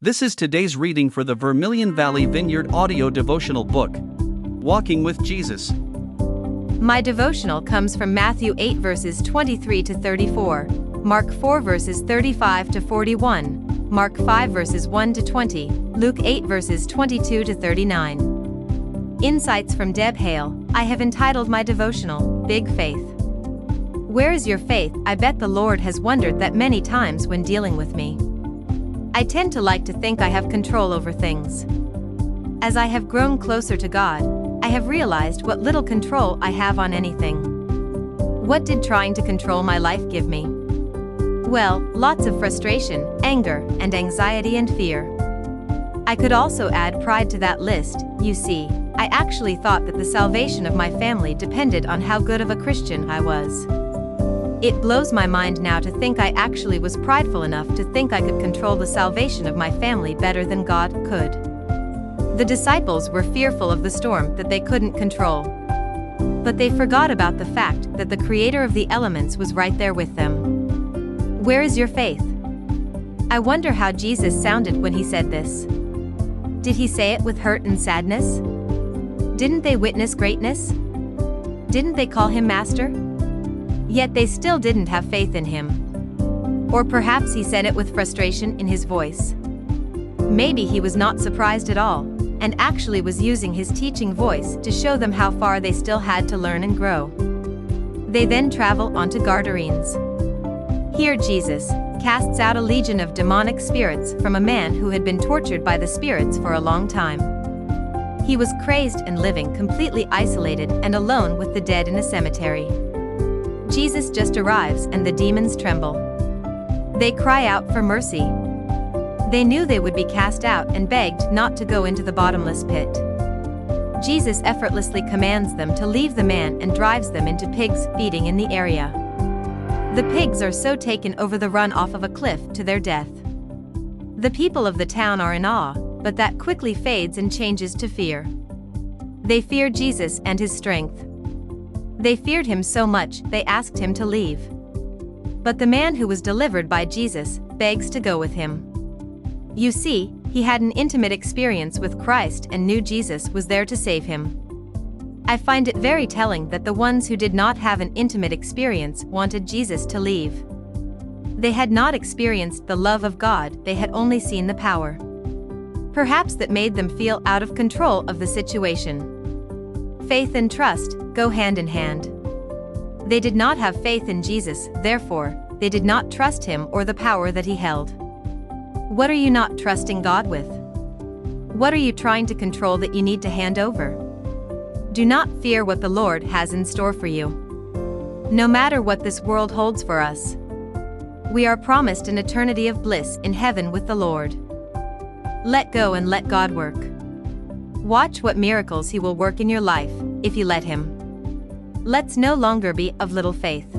This is today's reading for the Vermilion Valley Vineyard audio devotional book, Walking with Jesus. My devotional comes from Matthew 8 verses 23 to 34, Mark 4 verses 35 to 41, Mark 5 verses 1 to 20, Luke 8 verses 22 to 39. Insights from Deb Hale. I have entitled my devotional, Big Faith. Where is your faith? I bet the Lord has wondered that many times when dealing with me. I tend to like to think I have control over things. As I have grown closer to God, I have realized what little control I have on anything. What did trying to control my life give me? Well, lots of frustration, anger, and anxiety and fear. I could also add pride to that list. You see, I actually thought that the salvation of my family depended on how good of a Christian I was. It blows my mind now to think I actually was prideful enough to think I could control the salvation of my family better than God could. The disciples were fearful of the storm that they couldn't control. But they forgot about the fact that the Creator of the elements was right there with them. Where is your faith? I wonder how Jesus sounded when he said this. Did he say it with hurt and sadness? Didn't they witness greatness? Didn't they call him Master? Yet they still didn't have faith in him. Or perhaps he said it with frustration in his voice. Maybe he was not surprised at all, and actually was using his teaching voice to show them how far they still had to learn and grow. They then travel on to Gadarenes. Here Jesus casts out a legion of demonic spirits from a man who had been tortured by the spirits for a long time. He was crazed and living completely isolated and alone with the dead in a cemetery. Jesus just arrives and the demons tremble. They cry out for mercy. They knew they would be cast out and begged not to go into the bottomless pit. Jesus effortlessly commands them to leave the man and drives them into pigs feeding in the area. The pigs are so taken over the run off of a cliff to their death. The people of the town are in awe, but that quickly fades and changes to fear. They fear Jesus and his strength. They feared him so much they asked him to leave. But the man who was delivered by Jesus begs to go with him. You see, he had an intimate experience with Christ and knew Jesus was there to save him. I find it very telling that the ones who did not have an intimate experience wanted Jesus to leave. They had not experienced the love of God, they had only seen the power. Perhaps that made them feel out of control of the situation. Faith and trust go hand in hand. They did not have faith in Jesus, therefore, they did not trust him or the power that he held. What are you not trusting God with? What are you trying to control that you need to hand over? Do not fear what the Lord has in store for you. No matter what this world holds for us, we are promised an eternity of bliss in heaven with the Lord. Let go and let God work. Watch what miracles he will work in your life, if you let him. Let's no longer be of little faith.